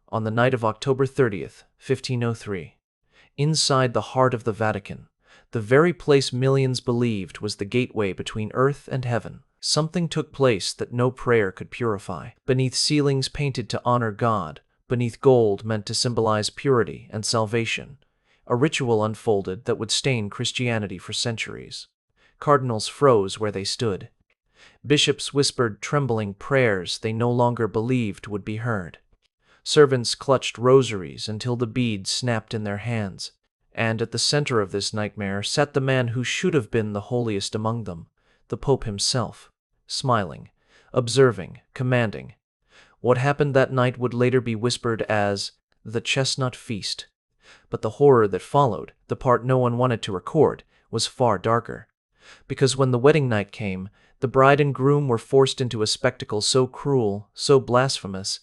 on the night of October 30th, 1503. Inside the heart of the Vatican, the very place millions believed was the gateway between earth and heaven, something took place that no prayer could purify. Beneath ceilings painted to honor God, beneath gold meant to symbolize purity and salvation, a ritual unfolded that would stain Christianity for centuries. Cardinals froze where they stood. Bishops whispered trembling prayers they no longer believed would be heard. Servants clutched rosaries until the beads snapped in their hands. And at the center of this nightmare sat the man who should have been the holiest among them, the Pope himself, smiling, observing, commanding. What happened that night would later be whispered as the Chestnut Feast. But the horror that followed, the part no one wanted to record, was far darker. Because when the wedding night came, the bride and groom were forced into a spectacle so cruel, so blasphemous,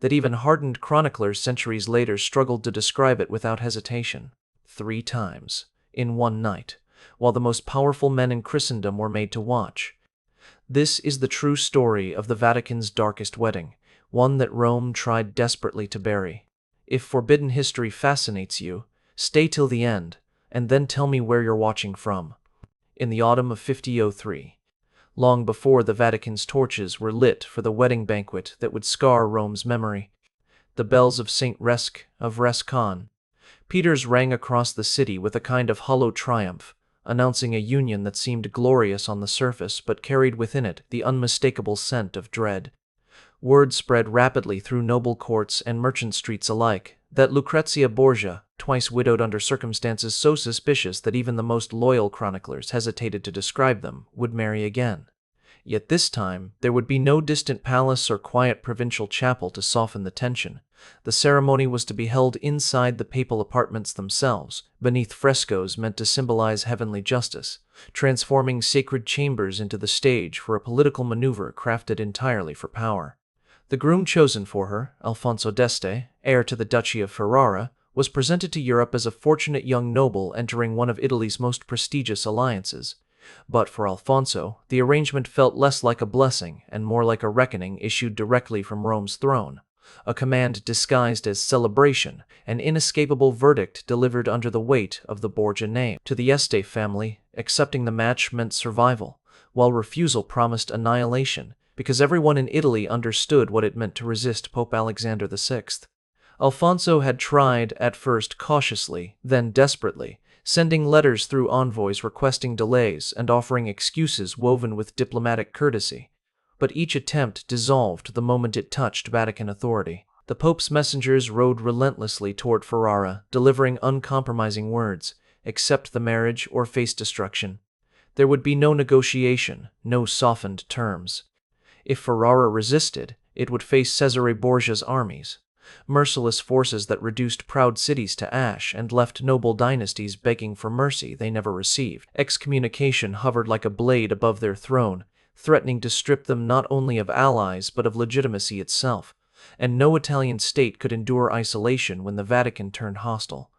that even hardened chroniclers centuries later struggled to describe it without hesitation. 3 times, in one night, while the most powerful men in Christendom were made to watch. This is the true story of the Vatican's darkest wedding, one that Rome tried desperately to bury. If forbidden history fascinates you, stay till the end, and then tell me where you're watching from. In the autumn of 1503, long before the Vatican's torches were lit for the wedding banquet that would scar Rome's memory, the bells of St. Resk of Rescon, Peter's rang across the city with a kind of hollow triumph, announcing a union that seemed glorious on the surface but carried within it the unmistakable scent of dread. Word spread rapidly through noble courts and merchant streets alike that Lucrezia Borgia, twice widowed under circumstances so suspicious that even the most loyal chroniclers hesitated to describe them, would marry again. Yet this time, there would be no distant palace or quiet provincial chapel to soften the tension. The ceremony was to be held inside the papal apartments themselves, beneath frescoes meant to symbolize heavenly justice, transforming sacred chambers into the stage for a political maneuver crafted entirely for power. The groom chosen for her, Alfonso d'Este, heir to the Duchy of Ferrara, was presented to Europe as a fortunate young noble entering one of Italy's most prestigious alliances. But for Alfonso, the arrangement felt less like a blessing and more like a reckoning issued directly from Rome's throne, a command disguised as celebration, an inescapable verdict delivered under the weight of the Borgia name. To the Este family, accepting the match meant survival, while refusal promised annihilation, because everyone in Italy understood what it meant to resist Pope Alexander VI. Alfonso had tried, at first cautiously, then desperately, sending letters through envoys requesting delays and offering excuses woven with diplomatic courtesy. But each attempt dissolved the moment it touched Vatican authority. The Pope's messengers rode relentlessly toward Ferrara, delivering uncompromising words: accept the marriage or face destruction. There would be no negotiation, no softened terms. If Ferrara resisted, it would face Cesare Borgia's armies, merciless forces that reduced proud cities to ash and left noble dynasties begging for mercy they never received. Excommunication hovered like a blade above their throne, threatening to strip them not only of allies but of legitimacy itself, and no Italian state could endure isolation when the Vatican turned hostile.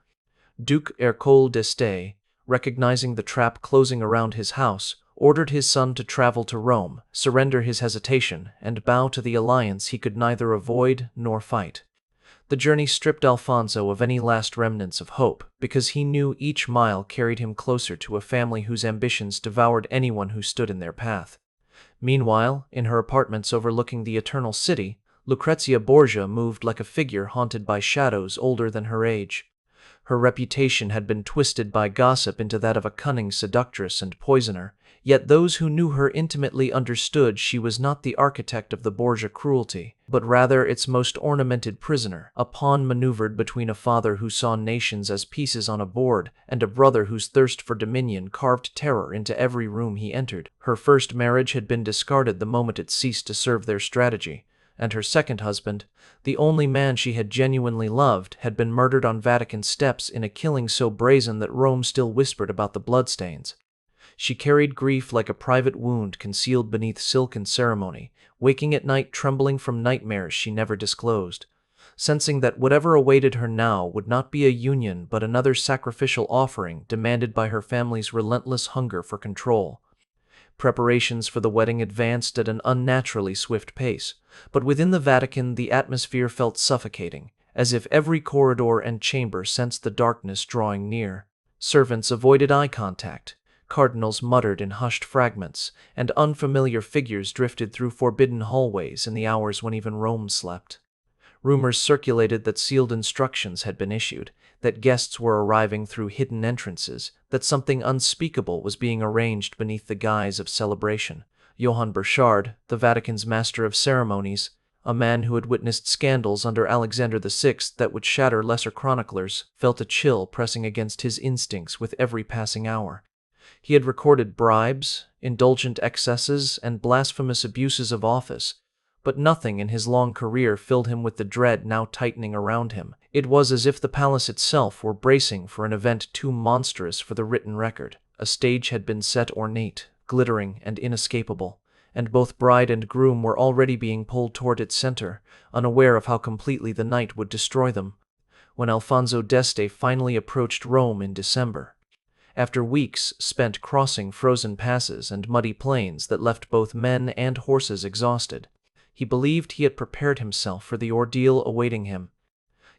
Duke Ercole d'Este, recognizing the trap closing around his house, ordered his son to travel to Rome, surrender his hesitation, and bow to the alliance he could neither avoid nor fight. The journey stripped Alfonso of any last remnants of hope, because he knew each mile carried him closer to a family whose ambitions devoured anyone who stood in their path. Meanwhile, in her apartments overlooking the Eternal City, Lucrezia Borgia moved like a figure haunted by shadows older than her age. Her reputation had been twisted by gossip into that of a cunning seductress and poisoner, yet those who knew her intimately understood she was not the architect of the Borgia cruelty, but rather its most ornamented prisoner, a pawn maneuvered between a father who saw nations as pieces on a board and a brother whose thirst for dominion carved terror into every room he entered. Her first marriage had been discarded the moment it ceased to serve their strategy, and her second husband, the only man she had genuinely loved, had been murdered on Vatican steps in a killing so brazen that Rome still whispered about the bloodstains. She carried grief like a private wound concealed beneath silken ceremony, waking at night trembling from nightmares she never disclosed, sensing that whatever awaited her now would not be a union but another sacrificial offering demanded by her family's relentless hunger for control. Preparations for the wedding advanced at an unnaturally swift pace, but within the Vatican the atmosphere felt suffocating, as if every corridor and chamber sensed the darkness drawing near. Servants avoided eye contact, cardinals muttered in hushed fragments, and unfamiliar figures drifted through forbidden hallways in the hours when even Rome slept. Rumors circulated that sealed instructions had been issued, that guests were arriving through hidden entrances, that something unspeakable was being arranged beneath the guise of celebration. Johann Burchard, the Vatican's master of ceremonies, a man who had witnessed scandals under Alexander VI that would shatter lesser chroniclers, felt a chill pressing against his instincts with every passing hour. He had recorded bribes, indulgent excesses, and blasphemous abuses of office, but nothing in his long career filled him with the dread now tightening around him. It was as if the palace itself were bracing for an event too monstrous for the written record. A stage had been set ornate, glittering, and inescapable, and both bride and groom were already being pulled toward its center, unaware of how completely the night would destroy them. When Alfonso d'Este finally approached Rome in December, after weeks spent crossing frozen passes and muddy plains that left both men and horses exhausted, he believed he had prepared himself for the ordeal awaiting him.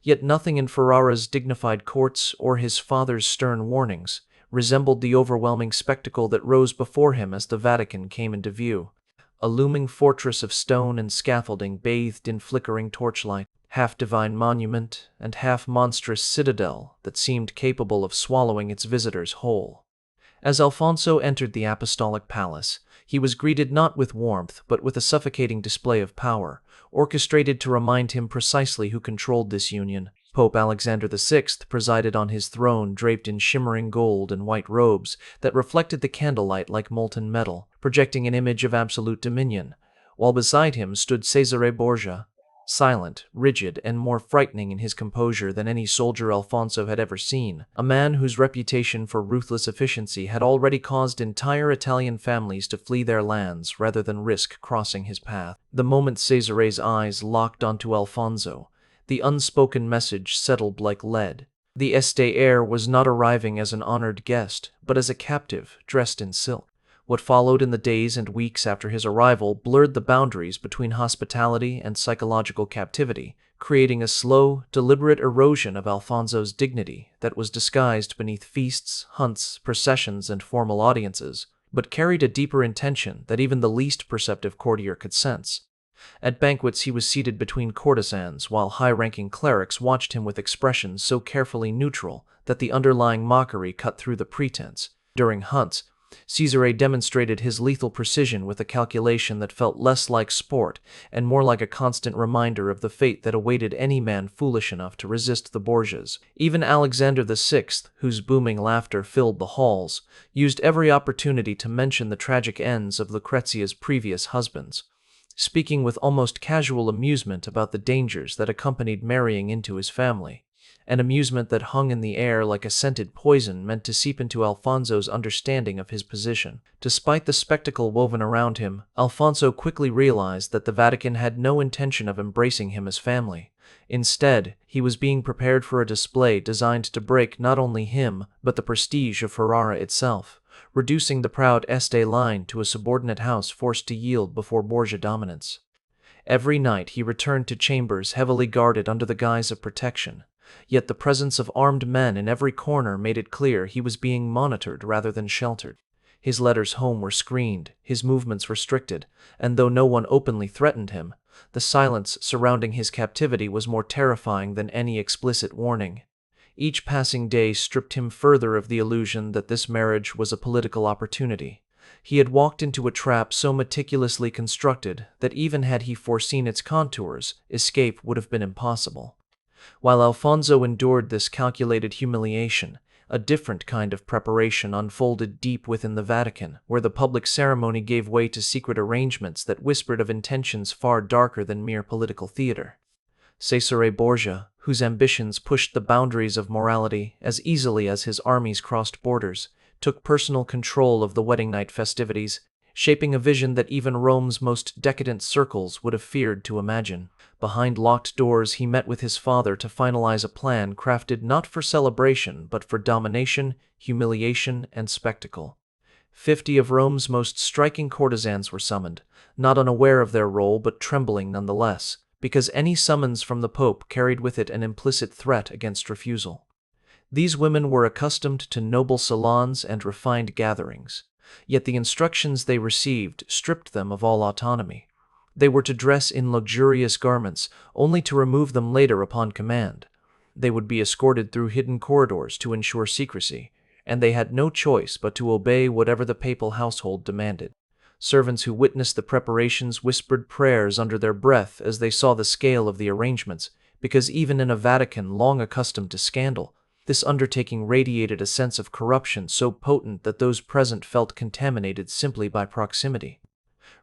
Yet nothing in Ferrara's dignified courts or his father's stern warnings resembled the overwhelming spectacle that rose before him as the Vatican came into view. A looming fortress of stone and scaffolding bathed in flickering torchlight, half divine monument and half monstrous citadel that seemed capable of swallowing its visitors whole. As Alfonso entered the apostolic palace, he was greeted not with warmth but with a suffocating display of power, orchestrated to remind him precisely who controlled this union. Pope Alexander VI presided on his throne draped in shimmering gold and white robes that reflected the candlelight like molten metal, projecting an image of absolute dominion, while beside him stood Cesare Borgia, silent, rigid, and more frightening in his composure than any soldier Alfonso had ever seen, a man whose reputation for ruthless efficiency had already caused entire Italian families to flee their lands rather than risk crossing his path. The moment Cesare's eyes locked onto Alfonso, the unspoken message settled like lead. The Este heir was not arriving as an honored guest, but as a captive dressed in silk. What followed in the days and weeks after his arrival blurred the boundaries between hospitality and psychological captivity, creating a slow, deliberate erosion of Alfonso's dignity that was disguised beneath feasts, hunts, processions, and formal audiences, but carried a deeper intention that even the least perceptive courtier could sense. At banquets he was seated between courtesans, while high-ranking clerics watched him with expressions so carefully neutral that the underlying mockery cut through the pretense. During hunts, Cesare demonstrated his lethal precision with a calculation that felt less like sport and more like a constant reminder of the fate that awaited any man foolish enough to resist the Borgias. Even Alexander VI, whose booming laughter filled the halls, used every opportunity to mention the tragic ends of Lucrezia's previous husbands, speaking with almost casual amusement about the dangers that accompanied marrying into his family, an amusement that hung in the air like a scented poison meant to seep into Alfonso's understanding of his position. Despite the spectacle woven around him, Alfonso quickly realized that the Vatican had no intention of embracing him as family. Instead, he was being prepared for a display designed to break not only him but the prestige of Ferrara itself, reducing the proud Este line to a subordinate house forced to yield before Borgia dominance. Every night he returned to chambers heavily guarded under the guise of protection, yet the presence of armed men in every corner made it clear he was being monitored rather than sheltered. His letters home were screened, his movements restricted, and though no one openly threatened him, the silence surrounding his captivity was more terrifying than any explicit warning. Each passing day stripped him further of the illusion that this marriage was a political opportunity. He had walked into a trap so meticulously constructed that even had he foreseen its contours, escape would have been impossible. While Alfonso endured this calculated humiliation, a different kind of preparation unfolded deep within the Vatican, where the public ceremony gave way to secret arrangements that whispered of intentions far darker than mere political theater. Cesare Borgia, whose ambitions pushed the boundaries of morality as easily as his armies crossed borders, took personal control of the wedding night festivities, shaping a vision that even Rome's most decadent circles would have feared to imagine. Behind locked doors, he met with his father to finalize a plan crafted not for celebration but for domination, humiliation, and spectacle. 50 of Rome's most striking courtesans were summoned, not unaware of their role but trembling nonetheless. because any summons from the Pope carried with it an implicit threat against refusal. These women were accustomed to noble salons and refined gatherings, yet the instructions they received stripped them of all autonomy. They were to dress in luxurious garments, only to remove them later upon command. They would be escorted through hidden corridors to ensure secrecy, and they had no choice but to obey whatever the papal household demanded. Servants who witnessed the preparations whispered prayers under their breath as they saw the scale of the arrangements, because even in a Vatican long accustomed to scandal, this undertaking radiated a sense of corruption so potent that those present felt contaminated simply by proximity.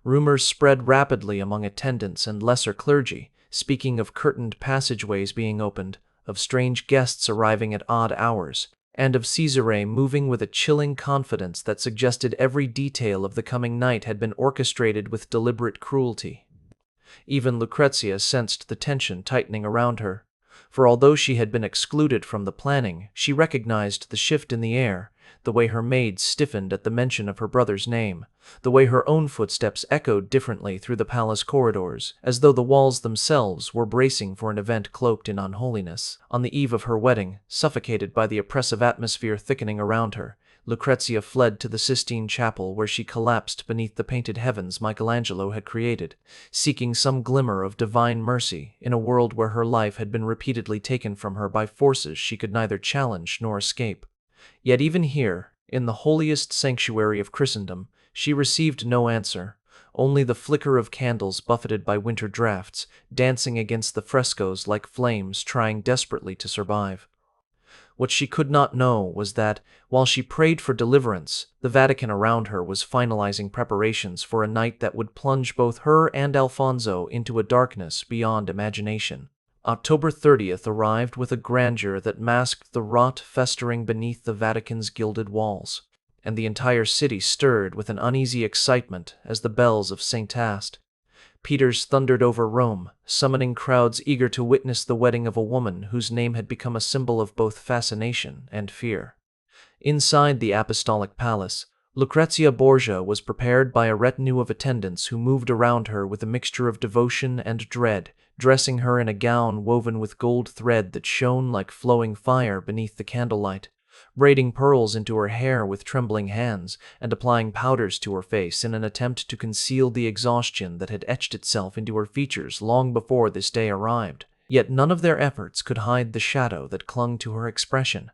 Rumors spread rapidly among attendants and lesser clergy, speaking of curtained passageways being opened, of strange guests arriving at odd hours, and of Caesare moving with a chilling confidence that suggested every detail of the coming night had been orchestrated with deliberate cruelty. Even Lucrezia sensed the tension tightening around her, for although she had been excluded from the planning, she recognized the shift in the air, the way her maids stiffened at the mention of her brother's name, the way her own footsteps echoed differently through the palace corridors, as though the walls themselves were bracing for an event cloaked in unholiness. On the eve of her wedding, suffocated by the oppressive atmosphere thickening around her, Lucrezia fled to the Sistine Chapel where she collapsed beneath the painted heavens Michelangelo had created, seeking some glimmer of divine mercy in a world where her life had been repeatedly taken from her by forces she could neither challenge nor escape. Yet even here, in the holiest sanctuary of Christendom, she received no answer, only the flicker of candles buffeted by winter drafts, dancing against the frescoes like flames trying desperately to survive. What she could not know was that, while she prayed for deliverance, the Vatican around her was finalizing preparations for a night that would plunge both her and Alfonso into a darkness beyond imagination. October 30th arrived with a grandeur that masked the rot festering beneath the Vatican's gilded walls, and the entire city stirred with an uneasy excitement as the bells of St. Peter's thundered over Rome, summoning crowds eager to witness the wedding of a woman whose name had become a symbol of both fascination and fear. Inside the apostolic palace, Lucrezia Borgia was prepared by a retinue of attendants who moved around her with a mixture of devotion and dread, dressing her in a gown woven with gold thread that shone like flowing fire beneath the candlelight, braiding pearls into her hair with trembling hands, and applying powders to her face in an attempt to conceal the exhaustion that had etched itself into her features long before this day arrived. Yet none of their efforts could hide the shadow that clung to her expression,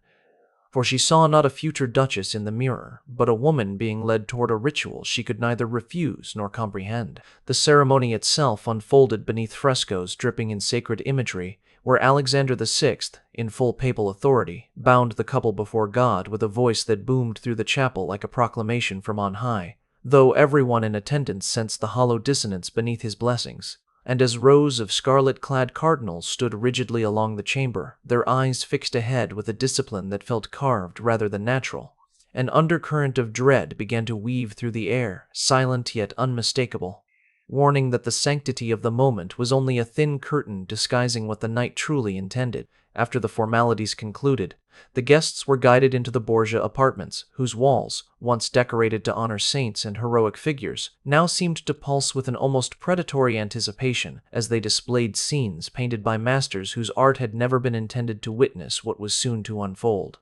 for she saw not a future duchess in the mirror, but a woman being led toward a ritual she could neither refuse nor comprehend. The ceremony itself unfolded beneath frescoes dripping in sacred imagery, where Alexander VI, in full papal authority, bound the couple before God with a voice that boomed through the chapel like a proclamation from on high, though everyone in attendance sensed the hollow dissonance beneath his blessings. And as rows of scarlet-clad cardinals stood rigidly along the chamber, their eyes fixed ahead with a discipline that felt carved rather than natural, an undercurrent of dread began to weave through the air, silent yet unmistakable, warning that the sanctity of the moment was only a thin curtain disguising what the night truly intended. After the formalities concluded, the guests were guided into the Borgia apartments, whose walls, once decorated to honor saints and heroic figures, now seemed to pulse with an almost predatory anticipation as they displayed scenes painted by masters whose art had never been intended to witness what was soon to unfold.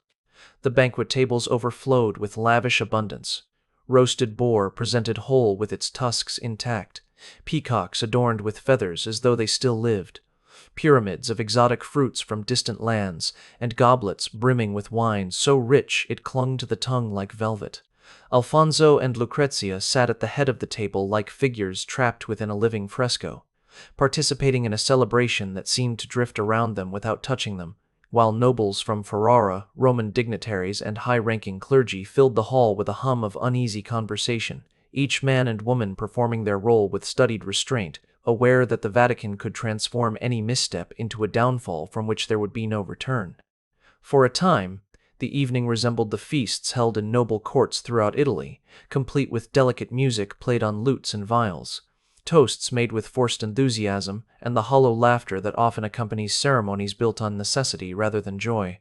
The banquet tables overflowed with lavish abundance. Roasted boar presented whole with its tusks intact, peacocks adorned with feathers as though they still lived, pyramids of exotic fruits from distant lands, and goblets brimming with wine so rich it clung to the tongue like velvet. Alfonso and Lucrezia sat at the head of the table like figures trapped within a living fresco, participating in a celebration that seemed to drift around them without touching them, while nobles from Ferrara, Roman dignitaries, and high-ranking clergy filled the hall with a hum of uneasy conversation, each man and woman performing their role with studied restraint, aware that the Vatican could transform any misstep into a downfall from which there would be no return. For a time, the evening resembled the feasts held in noble courts throughout Italy, complete with delicate music played on lutes and viols, toasts made with forced enthusiasm, and the hollow laughter that often accompanies ceremonies built on necessity rather than joy.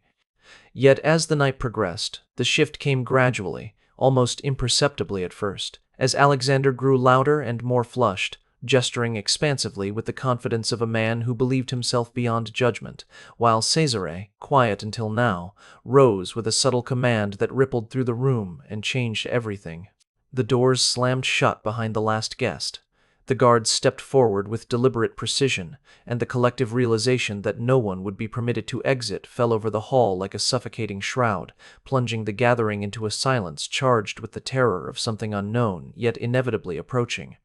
Yet as the night progressed, the shift came gradually, almost imperceptibly at first. As Alexander grew louder and more flushed, gesturing expansively with the confidence of a man who believed himself beyond judgment, while Cesare, quiet until now, rose with a subtle command that rippled through the room and changed everything. The doors slammed shut behind the last guest. The guards stepped forward with deliberate precision, and the collective realization that no one would be permitted to exit fell over the hall like a suffocating shroud, plunging the gathering into a silence charged with the terror of something unknown yet inevitably approaching.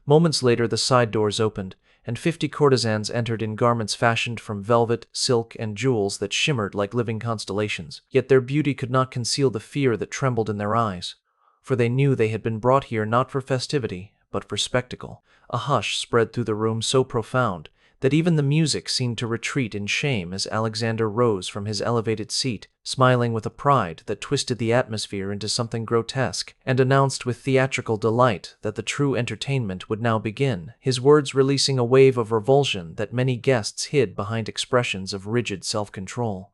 Moments later, the side doors opened, and 50 courtesans entered in garments fashioned from velvet, silk, and jewels that shimmered like living constellations. Yet their beauty could not conceal the fear that trembled in their eyes, for they knew they had been brought here not for festivity, but for spectacle. A hush spread through the room so profound that even the music seemed to retreat in shame as Alexander rose from his elevated seat, smiling with a pride that twisted the atmosphere into something grotesque, and announced with theatrical delight that the true entertainment would now begin, his words releasing a wave of revulsion that many guests hid behind expressions of rigid self-control.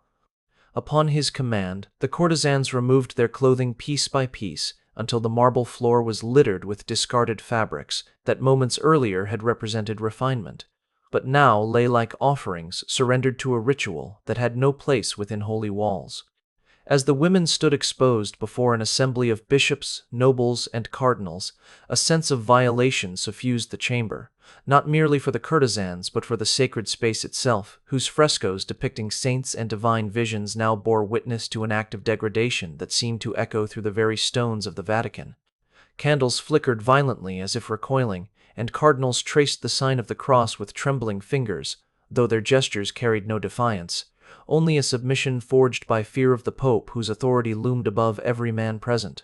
Upon his command, the courtesans removed their clothing piece by piece, until the marble floor was littered with discarded fabrics that moments earlier had represented refinement, but now lay like offerings surrendered to a ritual that had no place within holy walls. As the women stood exposed before an assembly of bishops, nobles, and cardinals, a sense of violation suffused the chamber, not merely for the courtesans but for the sacred space itself, whose frescoes depicting saints and divine visions now bore witness to an act of degradation that seemed to echo through the very stones of the Vatican. Candles flickered violently as if recoiling, and cardinals traced the sign of the cross with trembling fingers, though their gestures carried no defiance, only a submission forged by fear of the Pope whose authority loomed above every man present.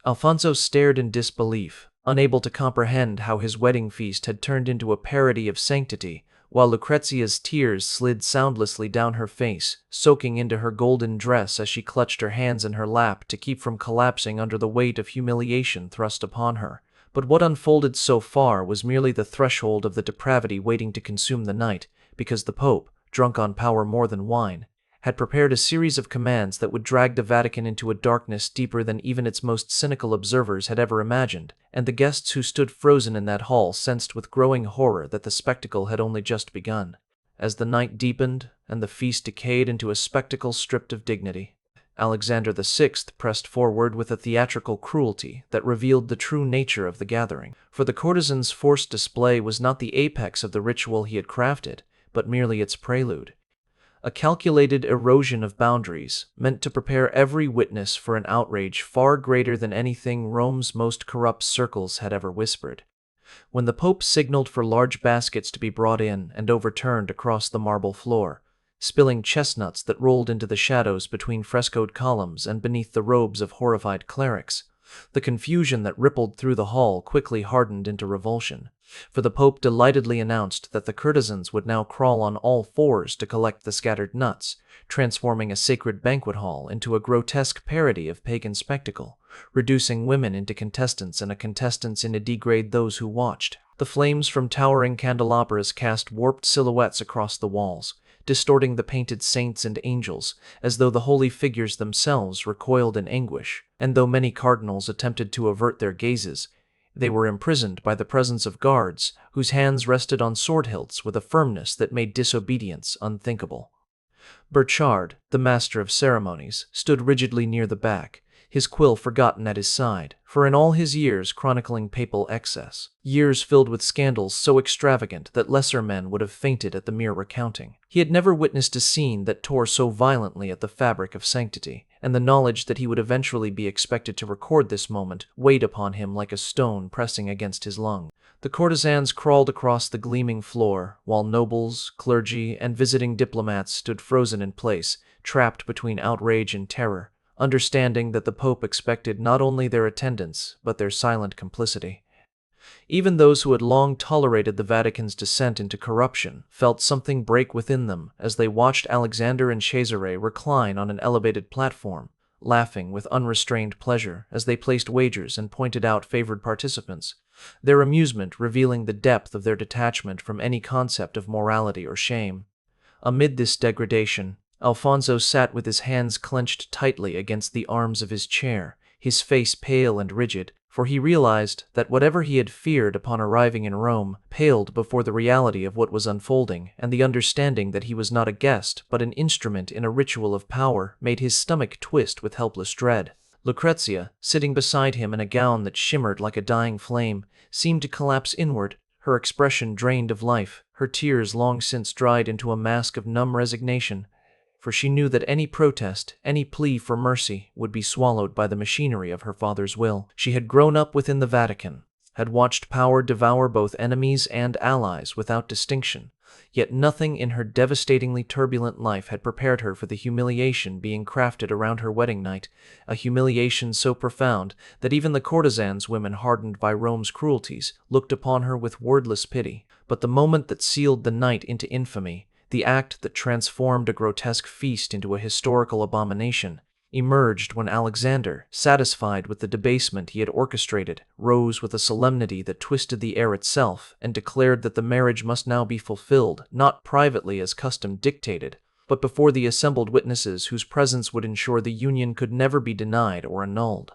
Alfonso stared in disbelief, unable to comprehend how his wedding feast had turned into a parody of sanctity, while Lucrezia's tears slid soundlessly down her face, soaking into her golden dress as she clutched her hands in her lap to keep from collapsing under the weight of humiliation thrust upon her. But what unfolded so far was merely the threshold of the depravity waiting to consume the night, because the Pope, drunk on power more than wine, had prepared a series of commands that would drag the Vatican into a darkness deeper than even its most cynical observers had ever imagined, and the guests who stood frozen in that hall sensed with growing horror that the spectacle had only just begun. As the night deepened and the feast decayed into a spectacle stripped of dignity, Alexander VI pressed forward with a theatrical cruelty that revealed the true nature of the gathering. For the courtesan's forced display was not the apex of the ritual he had crafted, but merely its prelude. A calculated erosion of boundaries, meant to prepare every witness for an outrage far greater than anything Rome's most corrupt circles had ever whispered. When the Pope signaled for large baskets to be brought in and overturned across the marble floor, spilling chestnuts that rolled into the shadows between frescoed columns and beneath the robes of horrified clerics, the confusion that rippled through the hall quickly hardened into revulsion, for the Pope delightedly announced that the courtesans would now crawl on all fours to collect the scattered nuts, transforming a sacred banquet hall into a grotesque parody of pagan spectacle, reducing women into contestants and contestants into degrade those who watched. The flames from towering candelabras cast warped silhouettes across the walls, distorting the painted saints and angels, as though the holy figures themselves recoiled in anguish, and though many cardinals attempted to avert their gazes, they were imprisoned by the presence of guards whose hands rested on sword hilts with a firmness that made disobedience unthinkable. Burchard, the master of ceremonies, stood rigidly near the back, his quill forgotten at his side, for in all his years chronicling papal excess, years filled with scandals so extravagant that lesser men would have fainted at the mere recounting, he had never witnessed a scene that tore so violently at the fabric of sanctity, and the knowledge that he would eventually be expected to record this moment weighed upon him like a stone pressing against his lung. The courtesans crawled across the gleaming floor, while nobles, clergy, and visiting diplomats stood frozen in place, trapped between outrage and terror, understanding that the Pope expected not only their attendance, but their silent complicity. Even those who had long tolerated the Vatican's descent into corruption felt something break within them as they watched Alexander and Cesare recline on an elevated platform, laughing with unrestrained pleasure as they placed wagers and pointed out favored participants, their amusement revealing the depth of their detachment from any concept of morality or shame. Amid this degradation, Alfonso sat with his hands clenched tightly against the arms of his chair, his face pale and rigid, for he realized that whatever he had feared upon arriving in Rome paled before the reality of what was unfolding, and the understanding that he was not a guest but an instrument in a ritual of power made his stomach twist with helpless dread. Lucrezia, sitting beside him in a gown that shimmered like a dying flame, seemed to collapse inward, her expression drained of life, her tears long since dried into a mask of numb resignation, for she knew that any protest, any plea for mercy, would be swallowed by the machinery of her father's will. She had grown up within the Vatican, had watched power devour both enemies and allies without distinction, yet nothing in her devastatingly turbulent life had prepared her for the humiliation being crafted around her wedding night, a humiliation so profound that even the courtesans, women hardened by Rome's cruelties, looked upon her with wordless pity. But the moment that sealed the night into infamy, the act that transformed a grotesque feast into a historical abomination, emerged when Alexander, satisfied with the debasement he had orchestrated, rose with a solemnity that twisted the air itself and declared that the marriage must now be fulfilled, not privately as custom dictated, but before the assembled witnesses whose presence would ensure the union could never be denied or annulled.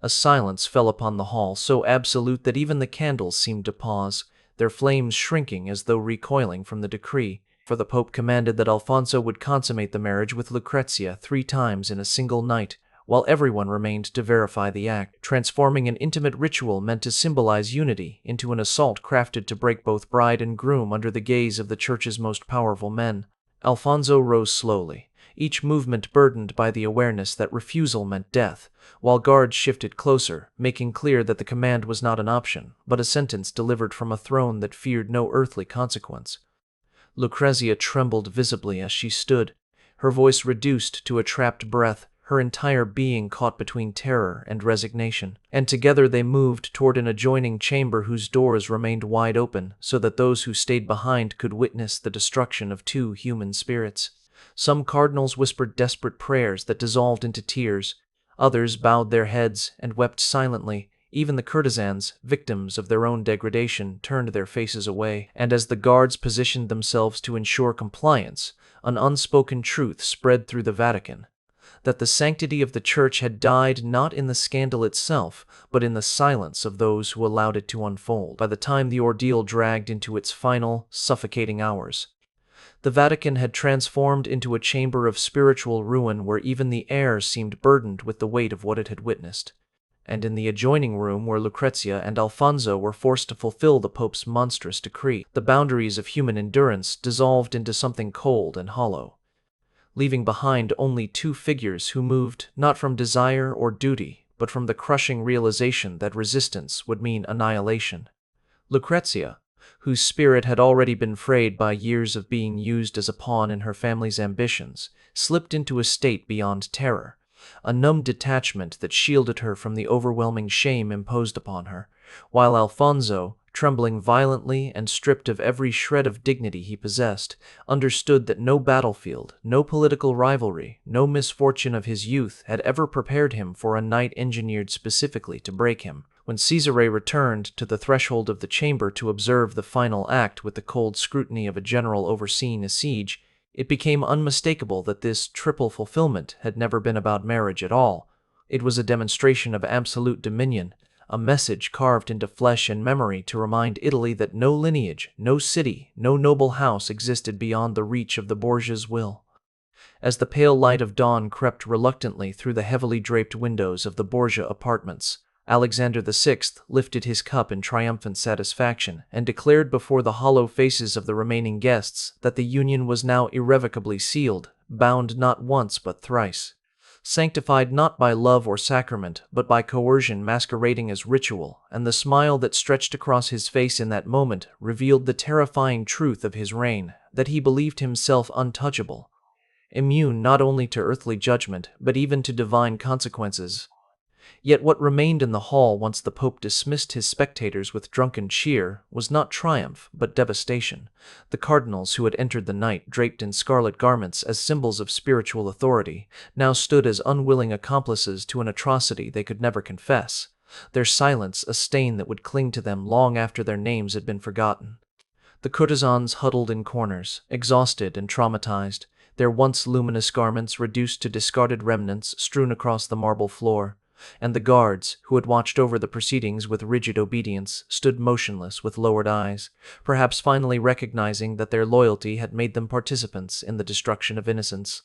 A silence fell upon the hall so absolute that even the candles seemed to pause, their flames shrinking as though recoiling from the decree, for the Pope commanded that Alfonso would consummate the marriage with Lucrezia 3 times in a single night, while everyone remained to verify the act, transforming an intimate ritual meant to symbolize unity into an assault crafted to break both bride and groom under the gaze of the Church's most powerful men. Alfonso rose slowly, each movement burdened by the awareness that refusal meant death, while guards shifted closer, making clear that the command was not an option, but a sentence delivered from a throne that feared no earthly consequence. Lucrezia trembled visibly as she stood, her voice reduced to a trapped breath, her entire being caught between terror and resignation. And together they moved toward an adjoining chamber whose doors remained wide open so that those who stayed behind could witness the destruction of 2 human spirits. Some cardinals whispered desperate prayers that dissolved into tears, others bowed their heads and wept silently. Even the courtesans, victims of their own degradation, turned their faces away, and as the guards positioned themselves to ensure compliance, an unspoken truth spread through the Vatican, that the sanctity of the Church had died not in the scandal itself, but in the silence of those who allowed it to unfold. By the time the ordeal dragged into its final, suffocating hours, the Vatican had transformed into a chamber of spiritual ruin where even the air seemed burdened with the weight of what it had witnessed. And in the adjoining room where Lucrezia and Alfonso were forced to fulfill the Pope's monstrous decree, the boundaries of human endurance dissolved into something cold and hollow, leaving behind only 2 figures who moved not from desire or duty, but from the crushing realization that resistance would mean annihilation. Lucrezia, whose spirit had already been frayed by years of being used as a pawn in her family's ambitions, slipped into a state beyond terror, a numb detachment that shielded her from the overwhelming shame imposed upon her, while Alfonso, trembling violently and stripped of every shred of dignity he possessed, understood that no battlefield, no political rivalry, no misfortune of his youth had ever prepared him for a night engineered specifically to break him. When Cesare returned to the threshold of the chamber to observe the final act with the cold scrutiny of a general overseeing a siege, it became unmistakable that this triple fulfillment had never been about marriage at all. It was a demonstration of absolute dominion, a message carved into flesh and memory to remind Italy that no lineage, no city, no noble house existed beyond the reach of the Borgia's will. As the pale light of dawn crept reluctantly through the heavily draped windows of the Borgia apartments, Alexander VI lifted his cup in triumphant satisfaction and declared before the hollow faces of the remaining guests that the union was now irrevocably sealed, bound not once but thrice, sanctified not by love or sacrament but by coercion masquerading as ritual, and the smile that stretched across his face in that moment revealed the terrifying truth of his reign, that he believed himself untouchable, immune not only to earthly judgment but even to divine consequences. Yet what remained in the hall once the Pope dismissed his spectators with drunken cheer was not triumph but devastation. The cardinals who had entered the night draped in scarlet garments as symbols of spiritual authority now stood as unwilling accomplices to an atrocity they could never confess, their silence a stain that would cling to them long after their names had been forgotten. The courtesans huddled in corners, exhausted and traumatized, their once luminous garments reduced to discarded remnants strewn across the marble floor. and the guards, who had watched over the proceedings with rigid obedience, stood motionless with lowered eyes, perhaps finally recognizing that their loyalty had made them participants in the destruction of innocence.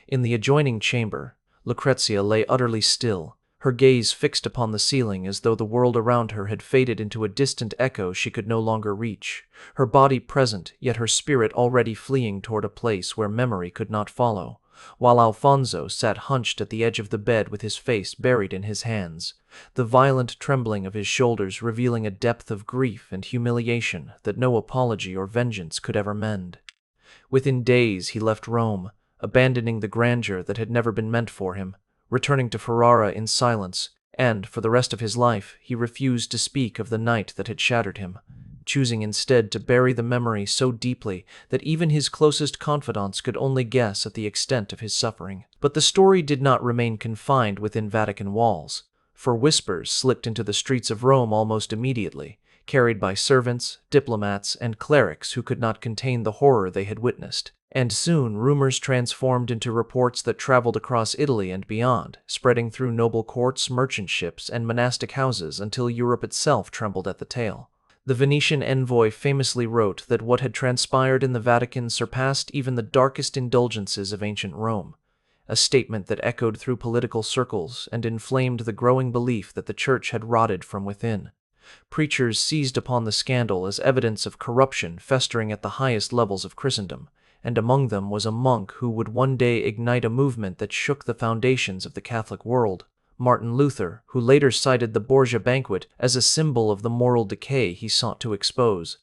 In the adjoining chamber, Lucrezia lay utterly still, her gaze fixed upon the ceiling as though the world around her had faded into a distant echo she could no longer reach, her body present, yet her spirit already fleeing toward a place where memory could not follow, while Alfonso sat hunched at the edge of the bed with his face buried in his hands, the violent trembling of his shoulders revealing a depth of grief and humiliation that no apology or vengeance could ever mend. Within days he left Rome, abandoning the grandeur that had never been meant for him, returning to Ferrara in silence, and, for the rest of his life, he refused to speak of the night that had shattered him, choosing instead to bury the memory so deeply that even his closest confidants could only guess at the extent of his suffering. But the story did not remain confined within Vatican walls, for whispers slipped into the streets of Rome almost immediately, carried by servants, diplomats, and clerics who could not contain the horror they had witnessed. And soon rumors transformed into reports that traveled across Italy and beyond, spreading through noble courts, merchant ships, and monastic houses until Europe itself trembled at the tale. The Venetian envoy famously wrote that what had transpired in the Vatican surpassed even the darkest indulgences of ancient Rome, a statement that echoed through political circles and inflamed the growing belief that the Church had rotted from within. Preachers seized upon the scandal as evidence of corruption festering at the highest levels of Christendom, and among them was a monk who would one day ignite a movement that shook the foundations of the Catholic world, Martin Luther, who later cited the Borgia banquet as a symbol of the moral decay he sought to expose.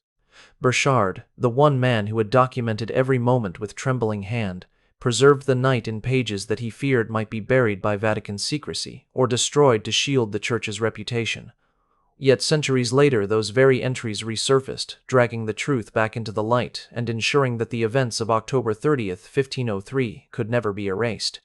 Burchard, the one man who had documented every moment with trembling hand, preserved the night in pages that he feared might be buried by Vatican secrecy or destroyed to shield the Church's reputation. Yet centuries later, those very entries resurfaced, dragging the truth back into the light and ensuring that the events of October 30th, 1503 could never be erased.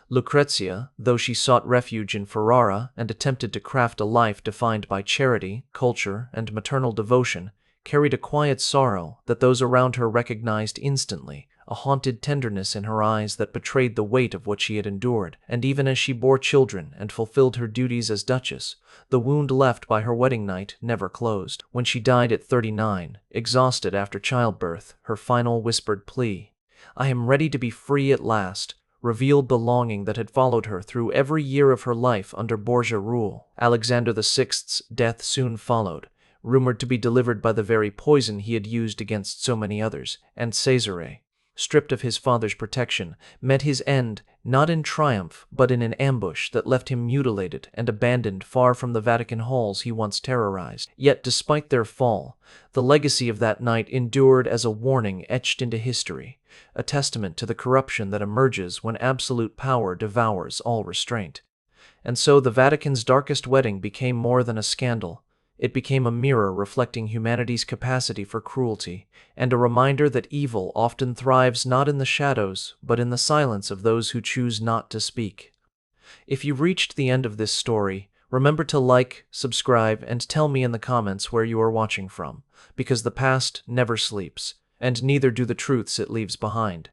Lucrezia, though she sought refuge in Ferrara and attempted to craft a life defined by charity, culture, and maternal devotion, carried a quiet sorrow that those around her recognized instantly, a haunted tenderness in her eyes that betrayed the weight of what she had endured, and even as she bore children and fulfilled her duties as Duchess, the wound left by her wedding night never closed. When she died at 39, exhausted after childbirth, her final whispered plea, "I am ready to be free at last," revealed the longing that had followed her through every year of her life under Borgia rule. Alexander VI's death soon followed, rumored to be delivered by the very poison he had used against so many others, and Cesare, stripped of his father's protection, met his end not in triumph but in an ambush that left him mutilated and abandoned far from the Vatican halls he once terrorized. Yet despite their fall, the legacy of that night endured as a warning etched into history, a testament to the corruption that emerges when absolute power devours all restraint. And so the Vatican's darkest wedding became more than a scandal. It became a mirror reflecting humanity's capacity for cruelty, and a reminder that evil often thrives not in the shadows, but in the silence of those who choose not to speak. If you've reached the end of this story, remember to like, subscribe, and tell me in the comments where you are watching from, because the past never sleeps, and neither do the truths it leaves behind.